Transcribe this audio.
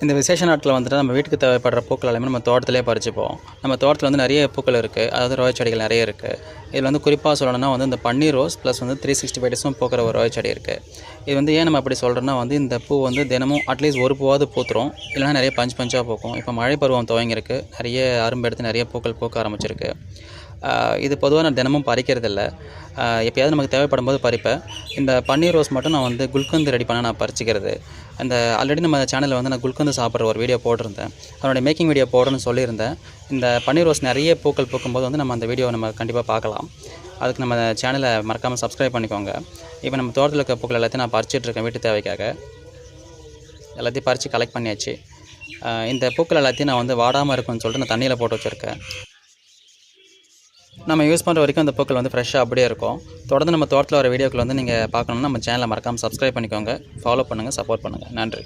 இந்த விசேஷ நாட்களில் வந்துட்டு நம்ம வீட்டுக்கு தேவைப்படுற பூக்கள் எல்லாமே நம்ம தோட்டத்திலே பறிச்சுப்போம். நம்ம தோட்டத்தில் வந்து நிறைய பூக்கள் இருக்குது, அதாவது ரோஜா செடிகள் நிறைய இருக்குது. இதில் வந்து குறிப்பாக சொல்லணும்னா வந்து இந்த பன்னீர் ரோஸ் ப்ளஸ் வந்து 365 டேஸும் பூக்கிற ஒரு ரோஜா செடி இருக்குது. இது வந்து ஏன் நம்ம அப்படி சொல்கிறோன்னா வந்து இந்த பூ வந்து தினமும் அட்லீஸ்ட் ஒரு பூவாவது பூத்துரும், இல்லைனா நிறைய பஞ்சாக பூக்கும். இப்போ மழை பருவம் துவங்கியிருக்கு, நிறைய அரும்பு எடுத்து நிறைய பூக்கள் பூக்க ஆரம்பிச்சிருக்கு. இது பொதுவாக நான் தினமும் பறிக்கிறதில்ல, எப்போயாவது நமக்கு தேவைப்படும் போது பறிப்பேன். இந்த பன்னீர் ரோஸ் மட்டும் நான் வந்து குல்கந்து ரெடி பண்ண நான் பறிச்சிக்கிறது. அந்த ஆல்ரெடி நம்ம சேனலில் வந்து நான் குல்கந்து சாப்பிட்ற ஒரு வீடியோ போட்டிருந்தேன், அதனுடைய மேக்கிங் வீடியோ போடுறேன்னு சொல்லியிருந்தேன். இந்த பன்னீர் ரோஸ் நிறைய பூக்கள் பூக்கும்போது வந்து நம்ம அந்த வீடியோவை நம்ம கண்டிப்பாக பார்க்கலாம். அதுக்கு நம்ம சேனலை மறக்காமல் சப்ஸ்கிரைப் பண்ணிக்கோங்க. இப்போ நம்ம தோட்டத்தில் இருக்க பூக்கள் எல்லாத்தையும் நான் பறிச்சிட்ருக்கேன் வீட்டு தேவைக்காக. எல்லாத்தையும் பறித்து கலெக்ட் பண்ணியாச்சு. இந்த பூக்கள் எல்லாத்தையும் நான் வந்து வாடாமல் இருக்குன்னு சொல்லிட்டு நான் தண்ணியில் போட்டு வச்சுருக்கேன். நம்ம யூஸ் பண்ணுற வரைக்கும் அந்த பூக்கள் வந்து ஃப்ரெஷ்ஷாக அப்படியே இருக்கும். தொடர்ந்து நம்ம தோட்டத்தில் வர வீடியோக்கள் வந்து நீங்கள் பார்க்கணுன்னா நம்ம சேனலை மறக்காமல் சப்ஸ்கிரைப் பண்ணிக்கோங்க, ஃபாலோ பண்ணுங்கள், சப்போர்ட் பண்ணுங்கள். நன்றி.